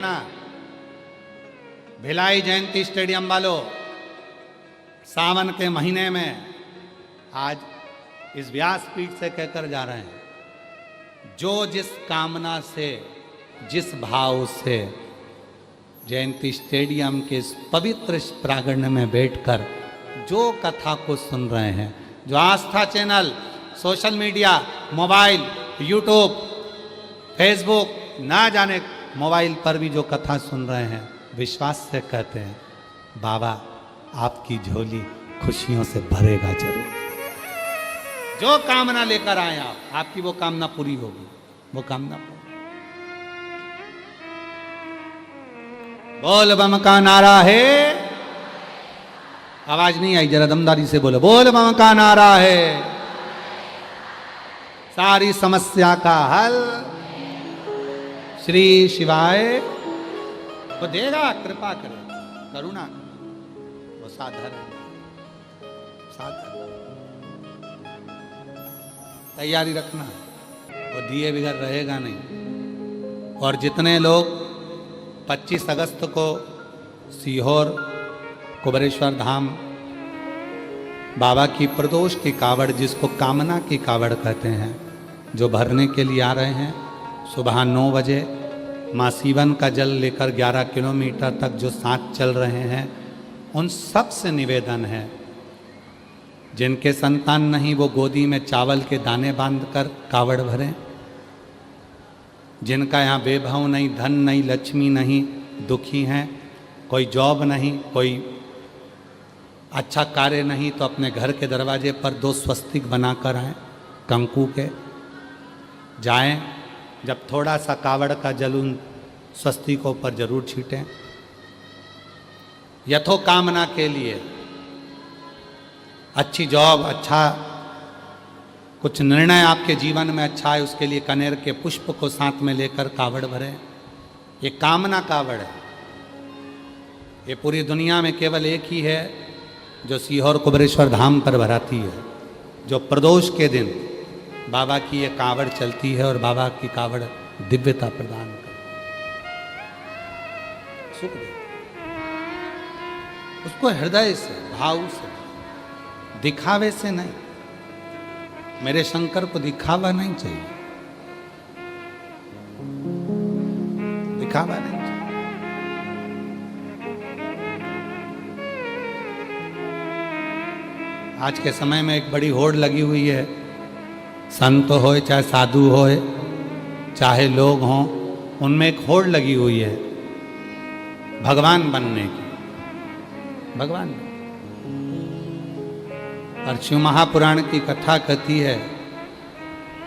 ना भिलाई जयंती स्टेडियम वालों, सावन के महीने में आज इस व्यासपीठ से कहकर जा रहे हैं, जो जिस कामना से, जिस भाव से जयंती स्टेडियम के इस पवित्र प्रांगण में बैठकर जो कथा को सुन रहे हैं, जो Aastha channel, social media, mobile, YouTube, Facebook, ना जाने मोबाइल पर भी जो कथा सुन रहे हैं, विश्वास से कहते हैं बाबा आपकी झोली खुशियों से भरेगा जरूर। जो कामना लेकर आए आप, आपकी वो कामना पूरी होगी, वो कामना पूरी। बोल बम का नारा है, आवाज नहीं आई, जरा दमदारी से बोलो, बोल बम का नारा है, सारी समस्या का हल श्री शिवाय वो देगा, कृपा करेगा, करुणा करेगा, वो साधर है, साधर। तैयारी रखना, वो दिए बगैर रहेगा नहीं। और जितने लोग 25 अगस्त को सीहोर कुबेरेश्वर धाम बाबा की प्रदोष की कावड़, जिसको कामना की कावड़ कहते हैं, जो भरने के लिए आ रहे हैं, सुबह 9 बजे माँ सीवन का जल लेकर 11 किलोमीटर तक जो साथ चल रहे हैं, उन सब से निवेदन है, जिनके संतान नहीं वो गोदी में चावल के दाने बांधकर कावड़ भरें। जिनका यहाँ वैभव नहीं, धन नहीं, लक्ष्मी नहीं, दुखी हैं, कोई जॉब नहीं, कोई अच्छा कार्य नहीं, तो अपने घर के दरवाजे पर 2 स्वस्तिक बनाकर आएँ कंकु के, जाएं, जब थोड़ा सा कावड़ का जल उन स्वस्तिकों पर जरूर छीटें, यथो कामना के लिए। अच्छी जॉब, अच्छा कुछ निर्णय आपके जीवन में अच्छा है, उसके लिए कनेर के पुष्प को साथ में लेकर कावड़ भरें। ये कामना कावड़ है। ये पूरी दुनिया में केवल एक ही है जो सीहोर कुबेरेश्वर धाम पर भराती है, जो प्रदोष के दिन बाबा की ये कावड़ चलती है और बाबा की कावड़ दिव्यता प्रदान करती है, सुख दे उसको, हृदय से, भाव से, दिखावे से नहीं। मेरे शंकर को दिखावा नहीं चाहिए, दिखावा नहीं चाहिए। आज के समय में एक बड़ी होड़ लगी हुई है, संत हो चाहे साधु हो चाहे लोग हों, उनमें एक होड़ लगी हुई है भगवान बनने की, भगवान। और शिव महापुराण की कथा कहती है,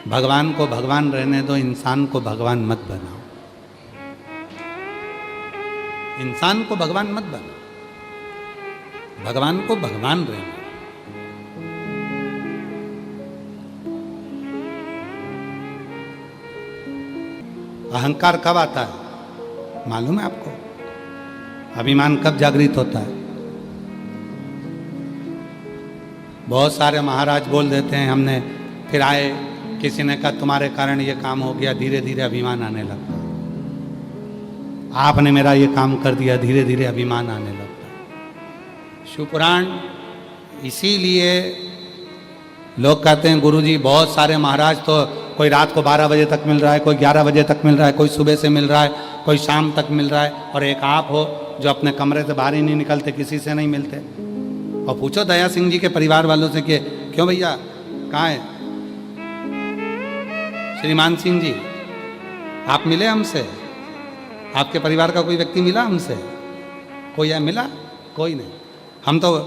भगवान को भगवान रहने दो, इंसान को भगवान मत बनाओ, इंसान को भगवान मत बनाओ, भगवान को भगवान रहने दो। अहंकार कब आता है मालूम है आपको? अभिमान कब जागृत होता है? बहुत सारे महाराज बोल देते हैं हमने, फिर आए, किसी ने कहा तुम्हारे कारण ये काम हो गया, धीरे धीरे अभिमान आने लगता है। आपने मेरा ये काम कर दिया, धीरे धीरे अभिमान आने लगता है। शिवपुराण, इसीलिए लोग कहते हैं गुरुजी बहुत सारे महाराज तो कोई रात को 12 बजे तक मिल रहा है, कोई 11 बजे तक मिल रहा है, कोई सुबह से मिल रहा है, कोई शाम तक मिल रहा है, और एक आप हो जो अपने कमरे से बाहर ही नहीं निकलते, किसी से नहीं मिलते। और पूछो दया सिंह जी के परिवार वालों से कि क्यों भैया कहाँ है श्रीमान सिंह जी, आप मिले हमसे? आपके परिवार का कोई व्यक्ति मिला हमसे? कोई है मिला? कोई नहीं। हम तो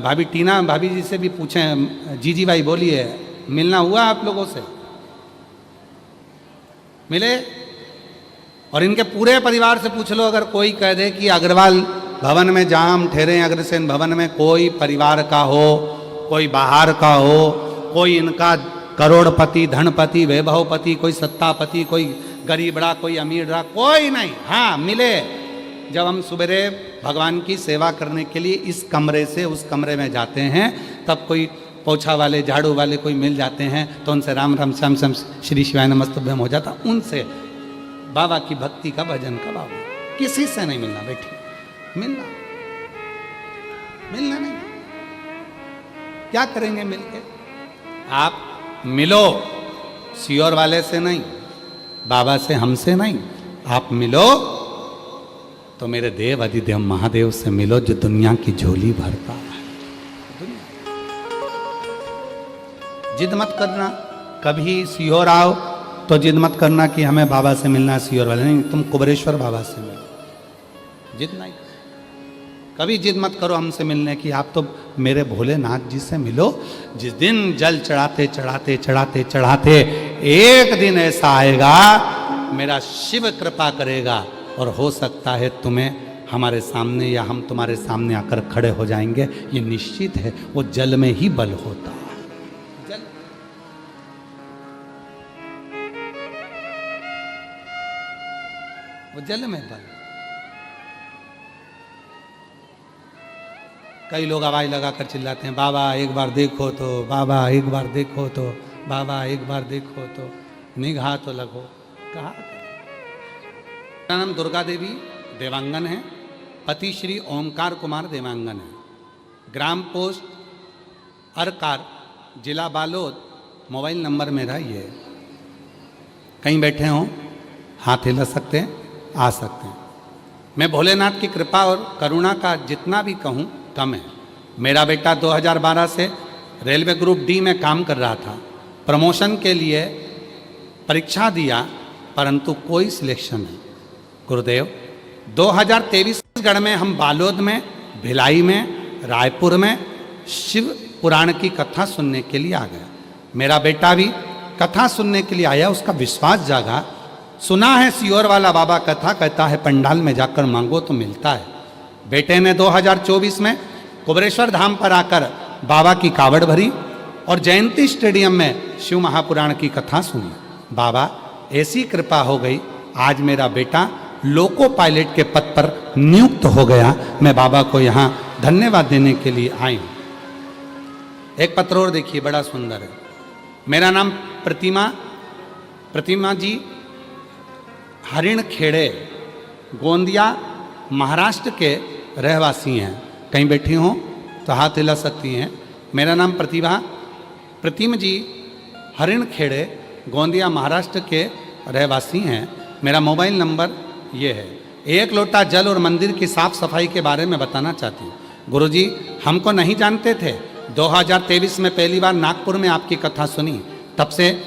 भाभी टीना भाभी जी से भी पूछें, जी भाई बोलिए, मिलना हुआ आप लोगों से? मिले? और इनके पूरे परिवार से पूछ लो, अगर कोई कह दे कि अग्रवाल भवन में जहाँ हम ठहरे हैं, अग्रसेन भवन में कोई परिवार का हो, कोई बाहर का हो, कोई इनका करोड़पति, धनपति, वैभवपति, कोई सत्तापति, कोई गरीब रहा, कोई अमीर रहा, कोई नहीं। हाँ मिले, जब हम सुबेरे भगवान की सेवा करने के लिए इस कमरे से उस कमरे में जाते हैं, तब कोई पोछा वाले, झाड़ू वाले कोई मिल जाते हैं, तो उनसे राम राम श्याम श्याम श्री शिवाय नमस्तुभ्यम हो जाता, उनसे बाबा की भक्ति का, भजन का बाबा, किसी से नहीं मिलना बेटी, मिलना नहीं। क्या करेंगे मिलके? आप मिलो सियोर वाले से नहीं, बाबा से, हमसे नहीं। आप मिलो तो मेरे देव अधिदेव महादेव से मिलो, जो दुनिया की झोली भरता है। जिद मत करना, कभी सियोर आओ तो जिद मत करना कि हमें बाबा से मिलना है, सियोर वाले नहीं, तुम कुबरेश्वर बाबा से मिलो। जिद नहीं, कभी जिद मत करो हमसे मिलने की, आप तो मेरे भोलेनाथ जी से मिलो। जिस दिन जल चढ़ाते चढ़ाते चढ़ाते चढ़ाते एक दिन ऐसा आएगा, मेरा शिव कृपा करेगा और हो सकता है तुम्हें हमारे सामने या हम तुम्हारे सामने आकर खड़े हो जाएंगे। ये निश्चित है, वो जल में ही बल होता है। जल, वो जल में बल। कई लोग आवाज लगाकर चिल्लाते हैं, बाबा एक बार देखो तो, बाबा एक बार देखो तो, बाबा एक बार देखो तो, निगाह तो लगो। कहा? मेरा नाम दुर्गा देवी देवांगन है, पति श्री ओमकार कुमार देवांगन है, ग्राम पोस्ट अरकार, जिला बालोद। मोबाइल नंबर मेरा ये है। कहीं बैठे हों, हाथ हिला सकते हैं, आ सकते हैं। मैं भोलेनाथ की कृपा और करुणा का जितना भी कहूँ कम है। मेरा बेटा 2012 से रेलवे ग्रुप डी में काम कर रहा था, प्रमोशन के लिए परीक्षा दिया परंतु कोई सिलेक्शन नहीं। गुरुदेव 2023 छत्तीसगढ़ में हम बालोद में, भिलाई में, रायपुर में शिव पुराण की कथा सुनने के लिए आ गए। मेरा बेटा भी कथा सुनने के लिए आया, उसका विश्वास जागा। सुना है सियोर वाला बाबा कथा, कहता है पंडाल में जाकर मांगो तो मिलता है। बेटे ने 2024 में कुबरेश्वर धाम पर आकर बाबा की कावड़ भरी और जयंती स्टेडियम में शिव महापुराण की कथा सुनी। बाबा ऐसी कृपा हो गई, आज मेरा बेटा लोको पायलट के पद पर नियुक्त हो गया। मैं बाबा को यहाँ धन्यवाद देने के लिए आई हूँ। एक पत्र और देखिए, बड़ा सुंदर है। मेरा नाम प्रतिमा जी हरिण खेड़े, गोंदिया, महाराष्ट्र के रहवासी हैं। कहीं बैठी हों तो हाथ हिला सकती हैं। मेरा नाम प्रतिमा जी हरिण खेड़े, गोंदिया, महाराष्ट्र के रहवासी हैं। मेरा मोबाइल नंबर ये है। एक लोटा जल और मंदिर की साफ सफाई के बारे में बताना चाहती हूँ। गुरुजी हमको नहीं जानते थे, 2023 में पहली बार नागपुर में आपकी कथा सुनी, तब से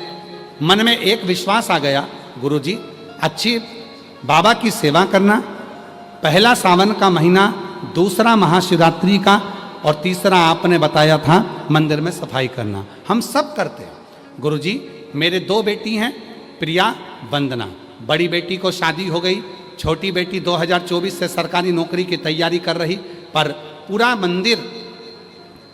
मन में एक विश्वास आ गया, गुरुजी अच्छी बाबा की सेवा करना, पहला सावन का महीना, दूसरा महाशिवरात्रि का और तीसरा आपने बताया था मंदिर में सफाई करना, हम सब करते हैं। गुरुजी मेरे 2 बेटी हैं, प्रिया, वंदना। बड़ी बेटी को शादी हो गई, छोटी बेटी 2024 से सरकारी नौकरी की तैयारी कर रही। पर पूरा मंदिर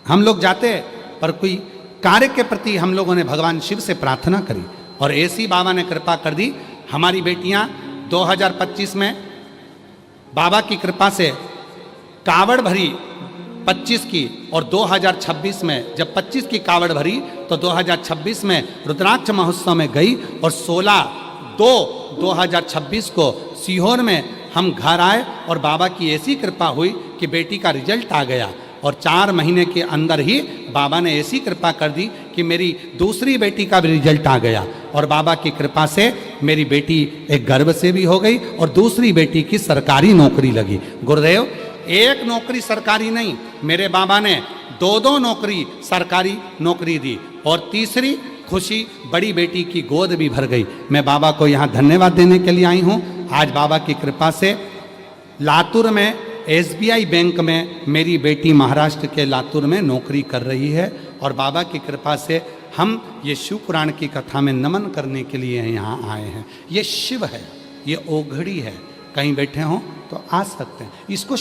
हम लोग जाते, पर कोई कार्य के प्रति हम लोगों ने भगवान शिव से प्रार्थना करी और ऐसी बाबा ने कृपा कर दी। हमारी बेटियां 2025 में बाबा की कृपा से कावड़ भरी 25 की, और 2026 में जब 25 की कावड़ भरी तो 2026 में रुद्राक्ष महोत्सव में गई और 16/2/2026 को सीहोर में हम घर आए और बाबा की ऐसी कृपा हुई कि बेटी का रिजल्ट आ गया और 4 महीने के अंदर ही बाबा ने ऐसी कृपा कर दी कि मेरी दूसरी बेटी का भी रिजल्ट आ गया और बाबा की कृपा से मेरी बेटी एक गर्भ से भी हो गई और दूसरी बेटी की सरकारी नौकरी लगी। गुरुदेव एक नौकरी सरकारी नहीं, मेरे बाबा ने 2 नौकरी सरकारी नौकरी दी और तीसरी खुशी बड़ी बेटी की गोद भी भर गई। मैं बाबा को यहाँ धन्यवाद देने के लिए आई हूँ। आज बाबा की कृपा से लातूर में SBI बैंक में मेरी बेटी महाराष्ट्र के लातूर में नौकरी कर रही है और बाबा की कृपा से हम ये शिव पुराण की कथा में नमन करने के लिए यहाँ आए हैं। ये शिव है, ये ओघड़ी है, कहीं बैठे हों तो आ सकते हैं। इसको